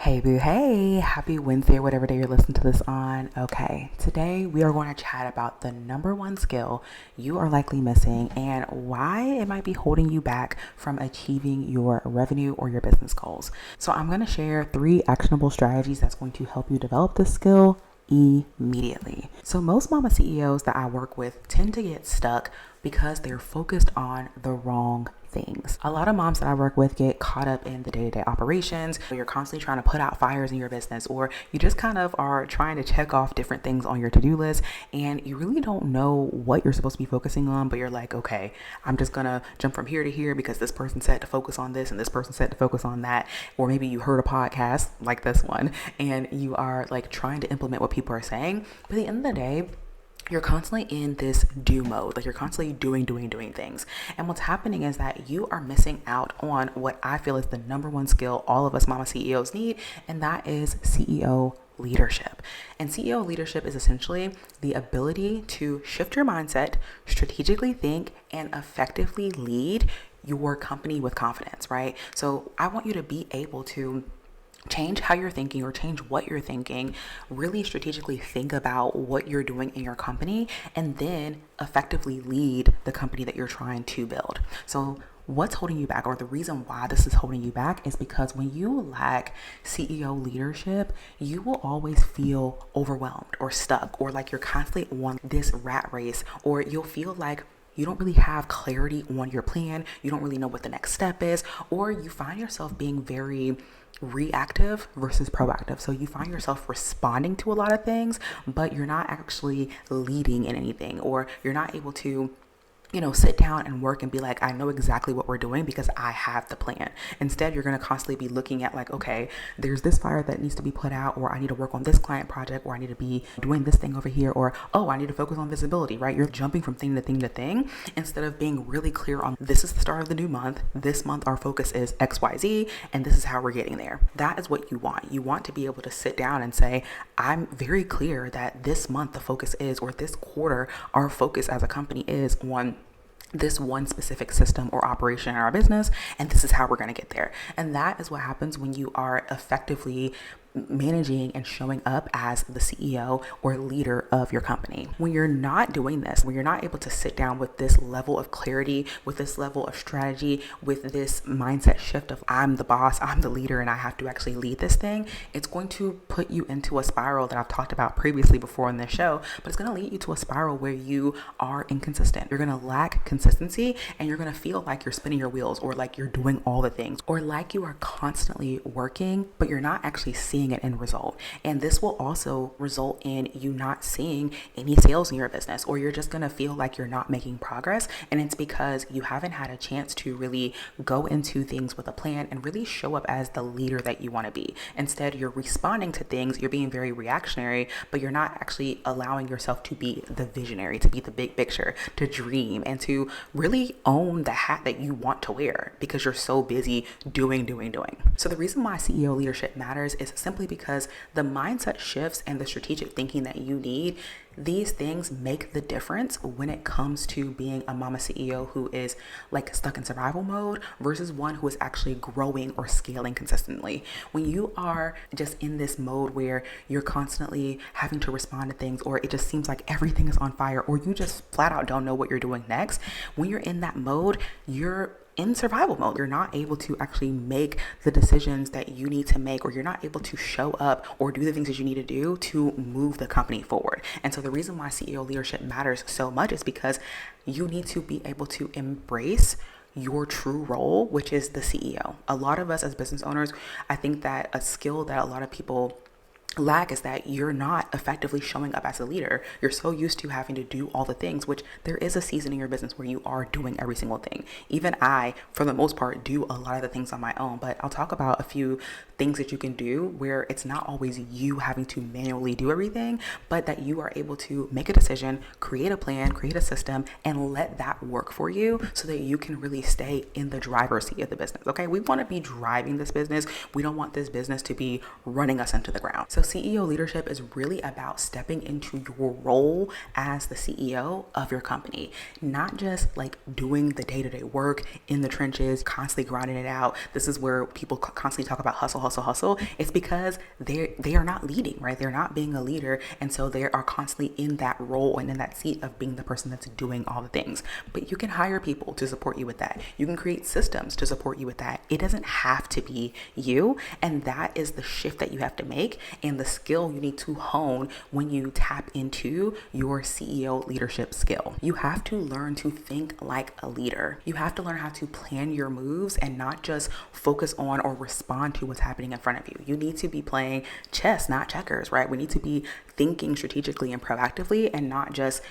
Hey boo, hey, happy Wednesday, whatever day you're listening to this on. Okay, today we are going to chat about the number one skill you are likely missing and why it might be holding you back from achieving your revenue or your business goals. So I'm going to share 3 actionable strategies that's going to help you develop this skill immediately. So most mama CEOs that I work with tend to get stuck because they're focused on the wrong things. A lot of moms that I work with get caught up in the day-to-day operations. You're constantly trying to put out fires in your business, or you just kind of are trying to check off different things on your to-do list and you really don't know what you're supposed to be focusing on, but you're like, okay, I'm just gonna jump from here to here because this person said to focus on this and this person said to focus on that. Or maybe you heard a podcast like this one and you are like trying to implement what people are saying, but at the end of the day, you're constantly in this do mode. Like you're constantly doing things. And what's happening is that you are missing out on what I feel is the number one skill all of us mama CEOs need, and that is CEO leadership. And CEO leadership is essentially the ability to shift your mindset, strategically think, and effectively lead your company with confidence, right? So I want you to be able to change how you're thinking or change what you're thinking, really strategically think about what you're doing in your company, and then effectively lead the company that you're trying to build. So what's holding you back, or the reason why this is holding you back, is because when you lack CEO leadership, you will always feel overwhelmed or stuck, or like you're constantly on this rat race, or you'll feel like you don't really have clarity on your plan. You don't really know what the next step is, or you find yourself being very reactive versus proactive. So you find yourself responding to a lot of things, but you're not actually leading in anything, or you're not able to sit down and work and be like, I know exactly what we're doing because I have the plan. Instead, you're going to constantly be looking at like, okay, there's this fire that needs to be put out, or I need to work on this client project, or I need to be doing this thing over here, or, oh, I need to focus on visibility, right? You're jumping from thing to thing to thing instead of being really clear on, this is the start of the new month. This month, our focus is XYZ, and this is how we're getting there. That is what you want. You want to be able to sit down and say, I'm very clear that this month the focus is, or this quarter, our focus as a company is on this one specific system or operation in our business, and this is how we're going to get there. And that is what happens when you are effectively managing and showing up as the CEO or leader of your company. When you're not doing this, when you're not able to sit down with this level of clarity, with this level of strategy, with this mindset shift of I'm the boss, I'm the leader, and I have to actually lead this thing, it's going to put you into a spiral that I've talked about previously before in this show, but it's going to lead you to a spiral where you are inconsistent. You're going to lack consistency, and you're going to feel like you're spinning your wheels, or like you're doing all the things, or like you are constantly working, but you're not actually seeing an end result. And this will also result in you not seeing any sales in your business, or you're just going to feel like you're not making progress. And it's because you haven't had a chance to really go into things with a plan and really show up as the leader that you want to be. Instead, you're responding to things, you're being very reactionary, but you're not actually allowing yourself to be the visionary, to be the big picture, to dream, and to really own the hat that you want to wear because you're so busy doing. So the reason why CEO leadership matters is simply because the mindset shifts and the strategic thinking that you need, these things make the difference when it comes to being a mama CEO who is like stuck in survival mode versus one who is actually growing or scaling consistently. When you are just in this mode where you're constantly having to respond to things, or it just seems like everything is on fire, or you just flat out don't know what you're doing next, when you're in that mode, you're in survival mode. You're not able to actually make the decisions that you need to make, or you're not able to show up or do the things that you need to do to move the company forward. And so the reason why CEO leadership matters so much is because you need to be able to embrace your true role, which is the CEO. A lot of us as business owners, I think that a skill that a lot of people lack is that you're not effectively showing up as a leader. You're so used to having to do all the things, which there is a season in your business where you are doing every single thing. Even I, for the most part, do a lot of the things on my own, but I'll talk about a few things that you can do where it's not always you having to manually do everything, but that you are able to make a decision, create a plan, create a system, and let that work for you so that you can really stay in the driver's seat of the business. Okay, we want to be driving this business. We don't want this business to be running us into the ground. So CEO leadership is really about stepping into your role as the CEO of your company, not just like doing the day-to-day work in the trenches, constantly grinding it out. This is where people constantly talk about hustle, hustle, hustle. It's because they are not leading, right? They're not being a leader. And so they are constantly in that role and in that seat of being the person that's doing all the things. But you can hire people to support you with that. You can create systems to support you with that. It doesn't have to be you. And that is the shift that you have to make and the skill you need to hone when you tap into your CEO leadership skill. You have to learn to think like a leader. You have to learn how to plan your moves and not just focus on or respond to what's happening in front of you. You need to be playing chess, not checkers, right? We need to be thinking strategically and proactively and not just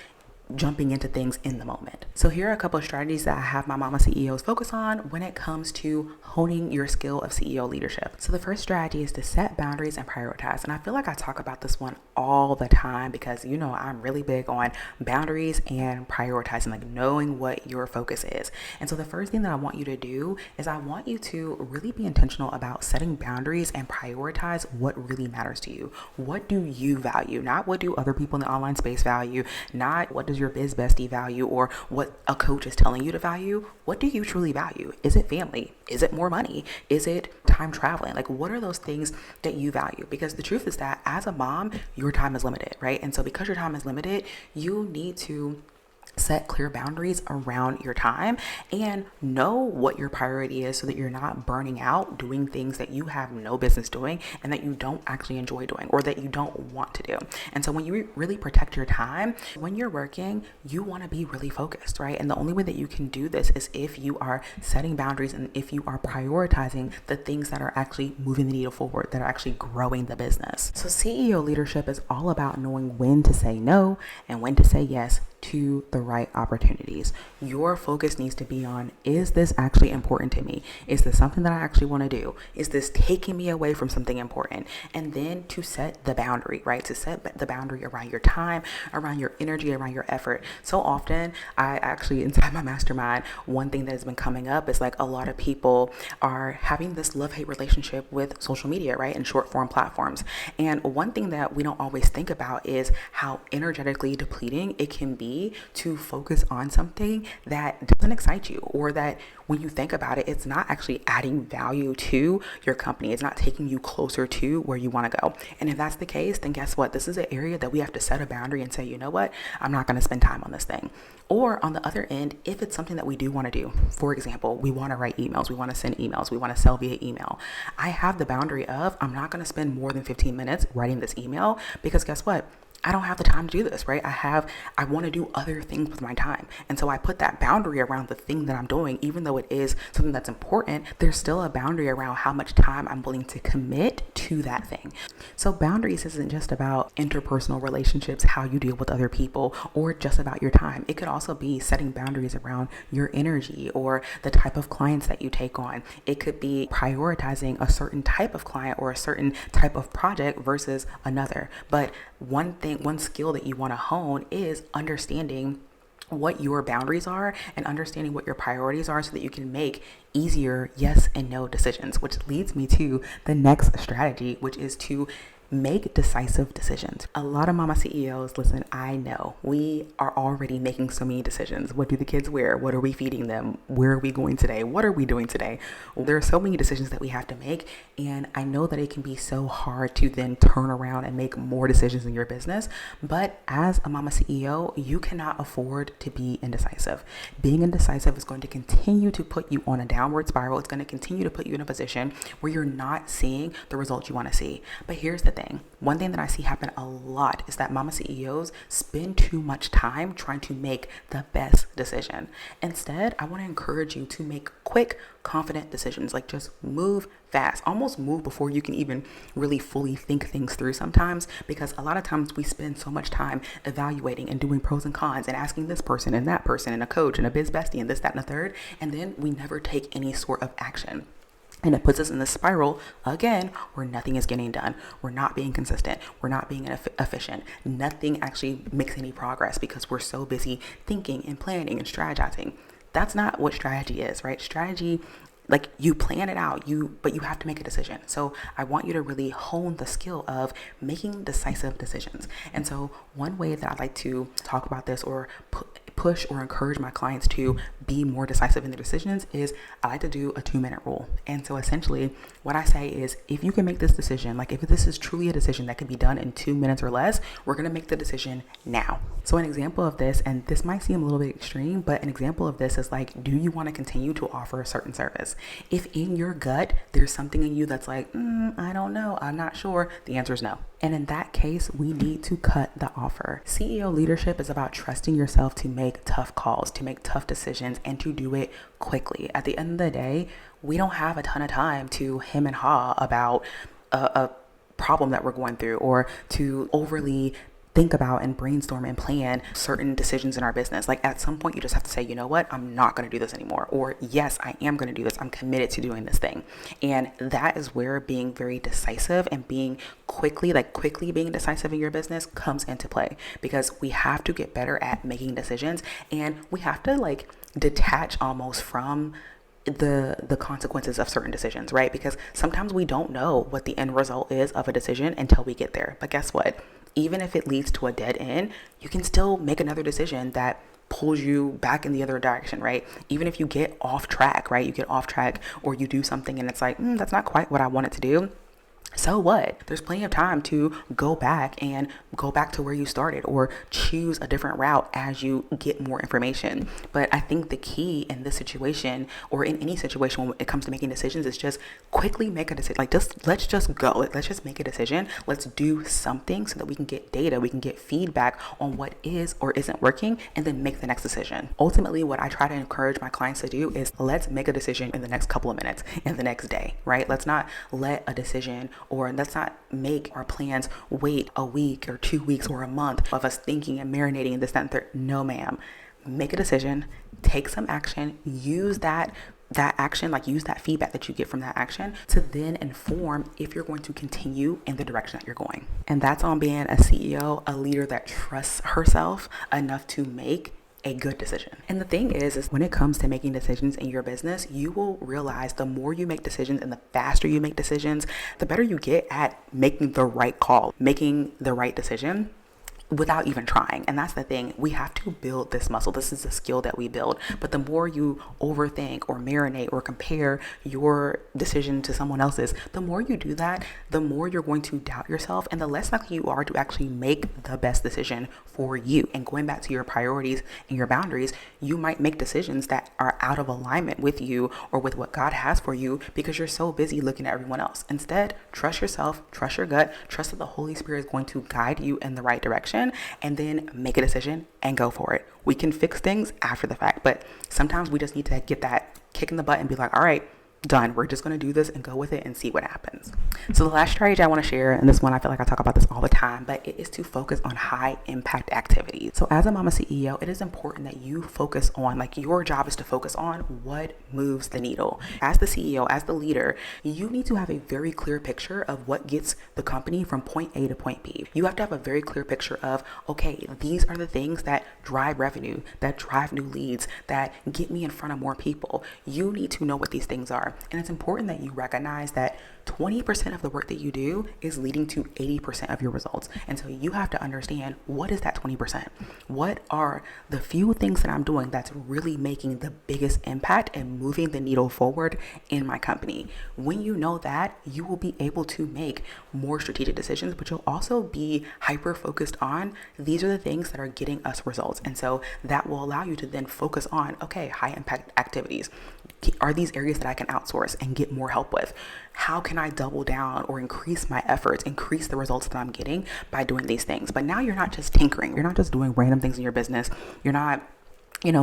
jumping into things in the moment. So here are a couple of strategies that I have my mama CEOs focus on when it comes to honing your skill of CEO leadership. So the first strategy is to set boundaries and prioritize. And I feel like I talk about this one all the time because, you know, I'm really big on boundaries and prioritizing, like knowing what your focus is. And so the first thing that I want you to do is I want you to really be intentional about setting boundaries and prioritize what really matters to you. What do you value? Not what do other people in the online space value, not what does your biz bestie value or what a coach is telling you to value. What do you truly value? Is it family? Is it more money? Is it time traveling? Like, what are those things that you value? Because the truth is that as a mom, your time is limited, right? And so because your time is limited, you need to set clear boundaries around your time and know what your priority is so that you're not burning out doing things that you have no business doing and that you don't actually enjoy doing or that you don't want to do. And so when you really protect your time, when you're working, you want to be really focused, right? And the only way that you can do this is if you are setting boundaries and if you are prioritizing the things that are actually moving the needle forward, that are actually growing the business. So CEO leadership is all about knowing when to say no and when to say yes to the right opportunities. Your focus needs to be on, is this actually important to me? Is this something that I actually want to do? Is this taking me away from something important? And then to set the boundary, right? To set the boundary around your time, around your energy, around your effort. So often I actually, inside my mastermind, one thing that has been coming up is like a lot of people are having this love-hate relationship with social media, right? And short form platforms. And one thing that we don't always think about is how energetically depleting it can be to focus on something that doesn't excite you, or that when you think about it, it's not actually adding value to your company. It's not taking you closer to where you want to go. And if that's the case, then guess what? This is an area that we have to set a boundary and say, you know what? I'm not going to spend time on this thing. Or on the other end, if it's something that we do want to do, for example, we want to write emails, we want to send emails, we want to sell via email. I have the boundary of, I'm not going to spend more than 15 minutes writing this email because guess what? I don't have the time to do this, right? I want to do other things with my time. And so I put that boundary around the thing that I'm doing, even though it is something that's important, there's still a boundary around how much time I'm willing to commit to that thing. So boundaries isn't just about interpersonal relationships, how you deal with other people, or just about your time. It could also be setting boundaries around your energy or the type of clients that you take on. It could be prioritizing a certain type of client or a certain type of project versus another. But one skill that you want to hone is understanding what your boundaries are and understanding what your priorities are so that you can make easier yes and no decisions, which leads me to the next strategy, which is to make decisive decisions. A lot of mama CEOs, listen, I know we are already making so many decisions. What do the kids wear? What are we feeding them? Where are we going today? What are we doing today? Well, there are so many decisions that we have to make. And I know that it can be so hard to then turn around and make more decisions in your business. But as a mama CEO, you cannot afford to be indecisive. Being indecisive is going to continue to put you on a downward spiral. It's going to continue to put you in a position where you're not seeing the results you want to see. But here's the thing. One thing that I see happen a lot is that mama CEOs spend too much time trying to make the best decision. Instead, I want to encourage you to make quick, confident decisions. Like just move fast, almost move before you can even really fully think things through sometimes, because a lot of times we spend so much time evaluating and doing pros and cons and asking this person and that person and a coach and a biz bestie and this, that, and the third. And then we never take any sort of action. And it puts us in this spiral, again, where nothing is getting done. We're not being consistent. We're not being efficient. Nothing actually makes any progress because we're so busy thinking and planning and strategizing. That's not what strategy is, right? Strategy like you plan it out, but you have to make a decision. So I want you to really hone the skill of making decisive decisions. And so one way that I like to talk about this or push or encourage my clients to be more decisive in their decisions is I like to do a 2-minute rule. And so essentially what I say is, if you can make this decision, like if this is truly a decision that can be done in 2 minutes or less, we're going to make the decision now. So an example of this, and this might seem a little bit extreme, but an example of this is like, do you want to continue to offer a certain service? If in your gut, there's something in you that's like, I don't know, I'm not sure, the answer is no. And in that case, we need to cut the offer. CEO leadership is about trusting yourself to make tough calls, to make tough decisions, and to do it quickly. At the end of the day, we don't have a ton of time to hem and haw about a problem that we're going through, or to overly think about and brainstorm and plan certain decisions in our business. Like at some point you just have to say, you know what, I'm not going to do this anymore. Or yes, I am going to do this. I'm committed to doing this thing. And that is where being very decisive and being quickly being decisive in your business comes into play, because we have to get better at making decisions, and we have to like detach almost from the consequences of certain decisions, right? Because sometimes we don't know what the end result is of a decision until we get there. But guess what? Even if it leads to a dead end, you can still make another decision that pulls you back in the other direction, right? Even if you get off track, right? You get off track, or you do something and it's like, that's not quite what I wanted to do. So what? There's plenty of time to go back to where you started, or choose a different route as you get more information. But I think the key in this situation, or in any situation when it comes to making decisions, is just quickly make a decision. Like let's just go. Let's just make a decision. Let's do something so that we can get data, we can get feedback on what is or isn't working, and then make the next decision. Ultimately, what I try to encourage my clients to do is let's make a decision in the next couple of minutes, in the next day, right? Let's not let a decision, or let's not make our plans wait a week or 2 weeks or a month of us thinking and marinating and this, that, and third. No, ma'am. Make a decision, take some action, use that action, like use that feedback that you get from that action to then inform if you're going to continue in the direction that you're going. And that's on being a CEO, a leader that trusts herself enough to make a good decision. And the thing is when it comes to making decisions in your business, you will realize the more you make decisions and the faster you make decisions, the better you get at making the right call, making the right decision without even trying. And that's the thing. We have to build this muscle. This is a skill that we build. But the more you overthink or marinate or compare your decision to someone else's, the more you do that, the more you're going to doubt yourself, and the less likely you are to actually make the best decision for you. And going back to your priorities and your boundaries, you might make decisions that are out of alignment with you or with what God has for you, because you're so busy looking at everyone else. Instead, trust yourself, trust your gut, trust that the Holy Spirit is going to guide you in the right direction, and then make a decision and go for it. We can fix things after the fact, but sometimes we just need to get that kick in the butt and be like, all right, done. We're just going to do this and go with it and see what happens. So the last strategy I want to share, and this one I feel like I talk about this all the time, but it is to focus on high impact activities. So as a mama CEO, it is important that you focus on, like, your job is to focus on what moves the needle. As the CEO, as the leader, you need to have a very clear picture of what gets the company from point A to point B. You have to have a very clear picture of, okay, these are the things that drive revenue, that drive new leads, that get me in front of more people. You need to know what these things are. And it's important that you recognize that 20% of the work that you do is leading to 80% of your results. And so you have to understand, what is that 20%? What are the few things that I'm doing that's really making the biggest impact and moving the needle forward in my company? When you know that, you will be able to make more strategic decisions, but you'll also be hyper focused on, these are the things that are getting us results. And so that will allow you to then focus on, okay, high impact activities. Are these areas that I can outsource and get more help with? How can I double down or increase my efforts, increase the results that I'm getting by doing these things? But now you're not just tinkering. You're not just doing random things in your business. You're not,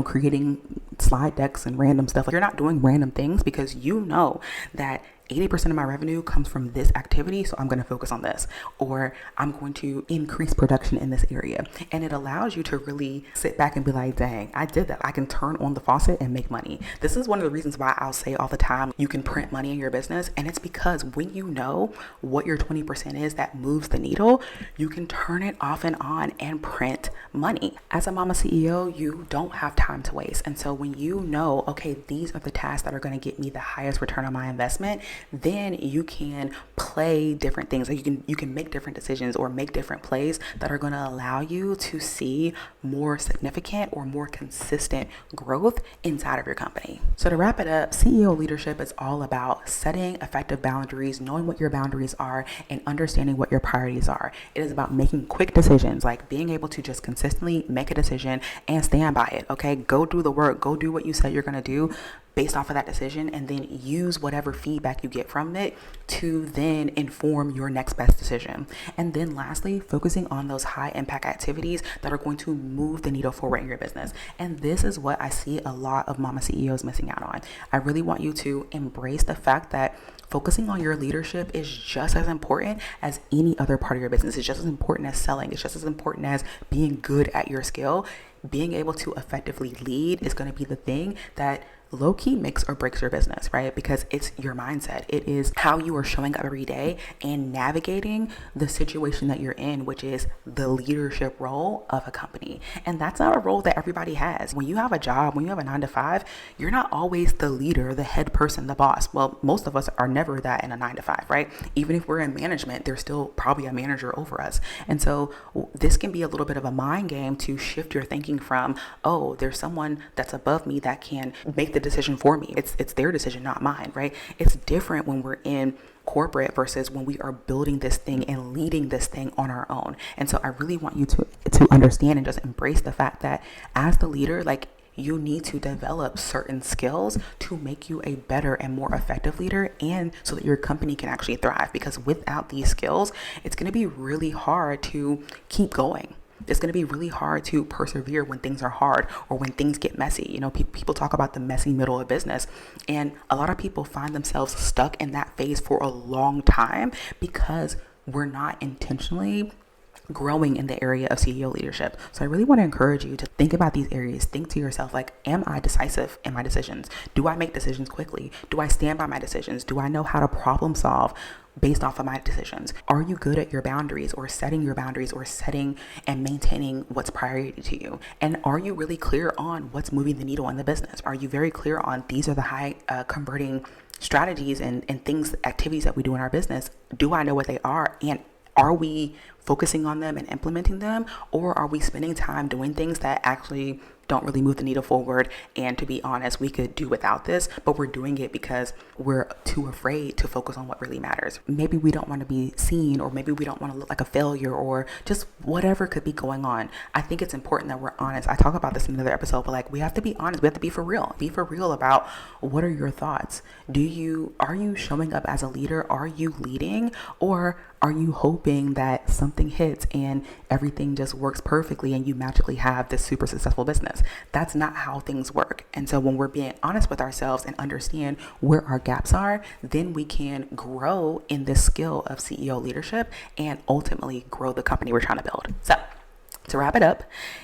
creating slide decks and random stuff. You're not doing random things, because you know that 80% of my revenue comes from this activity, so I'm going to focus on this, or I'm going to increase production in this area. And it allows you to really sit back and be like, dang, I did that. I can turn on the faucet and make money. This is one of the reasons why I'll say all the time, you can print money in your business. And it's because when you know what your 20% is that moves the needle, you can turn it off and on and print money. As a mama CEO, you don't have time to waste. And so when you know, okay, these are the tasks that are going to get me the highest return on my investment, then you can play different things. Like you can make different decisions or make different plays that are going to allow you to see more significant or more consistent growth inside of your company. So to wrap it up, CEO leadership is all about setting effective boundaries, knowing what your boundaries are, and understanding what your priorities are. It is about making quick decisions, like being able to just consistently make a decision and stand by it. Okay, go do the work, go do what you said you're going to do based off of that decision, and then use whatever feedback you get from it to then inform your next best decision. And then lastly, focusing on those high impact activities that are going to move the needle forward in your business. And this is what I see a lot of mama CEOs missing out on. I really want you to embrace the fact that focusing on your leadership is just as important as any other part of your business. It's just as important as selling. It's just as important as being good at your skill. Being able to effectively lead is going to be the thing that low-key makes or breaks your business, right? Because it's your mindset. It is how you are showing up every day and navigating the situation that you're in, which is the leadership role of a company. And that's not a role that everybody has. When you have a job, when you have a 9-to-5, you're not always the leader, the head person, the boss. Well, most of us are never that in a 9-to-5, right? Even if we're in management, there's still probably a manager over us. And so this can be a little bit of a mind game to shift your thinking from, oh, there's someone that's above me that can make the decision for me. It's their decision, not mine, right? It's different when we're in corporate versus when we are building this thing and leading this thing on our own. And so I really want you to understand and just embrace the fact that as the leader, like, you need to develop certain skills to make you a better and more effective leader, and so that your company can actually thrive. Because without these skills, it's going to be really hard to keep going. It's going to be really hard to persevere when things are hard or when things get messy. You know, people talk about the messy middle of business, and a lot of people find themselves stuck in that phase for a long time because we're not intentionally growing in the area of CEO leadership. So I really want to encourage you to think about these areas. Think to yourself, like, am I decisive in my decisions? Do I make decisions quickly? Do I stand by my decisions? Do I know how to problem solve based off of my decisions? Are you good at your boundaries, or setting your boundaries, or setting and maintaining what's priority to you? And are you really clear on what's moving the needle in the business? Are you very clear on these are the high converting strategies and things, activities that we do in our business? Do I know what they are? And are we focusing on them and implementing them? Or are we spending time doing things that actually don't really move the needle forward? And to be honest, we could do without this, but we're doing it because we're too afraid to focus on what really matters. Maybe we don't want to be seen, or maybe we don't want to look like a failure, or just whatever could be going on. I think it's important that we're honest. I talk about this in another episode, but like, we have to be honest. We have to be for real. Be for real about what are your thoughts. Are you showing up as a leader? Are you leading? Or are you hoping that something hits and everything just works perfectly and you magically have this super successful business? That's not how things work. And so when we're being honest with ourselves and understand where our gaps are, then we can grow in this skill of CEO leadership and ultimately grow the company we're trying to build. So to wrap it up,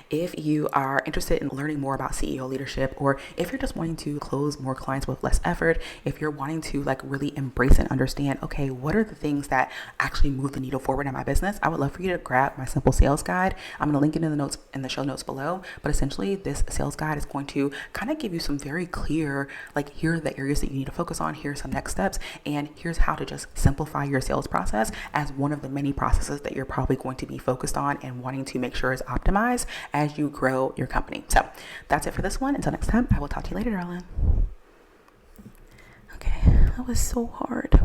if you are interested in learning more about CEO leadership, or if you're just wanting to close more clients with less effort, if you're wanting to like really embrace and understand, okay, what are the things that actually move the needle forward in my business, I would love for you to grab my simple sales guide. I'm going to link it in the show notes below. But essentially, this sales guide is going to kind of give you some very clear, like, here are the areas that you need to focus on, here's some next steps, and here's how to just simplify your sales process as one of the many processes that you're probably going to be focused on and wanting to make sure is optimized as you grow your company. So that's it for this one. Until next time, I will talk to you later, darling. Okay, that was so hard.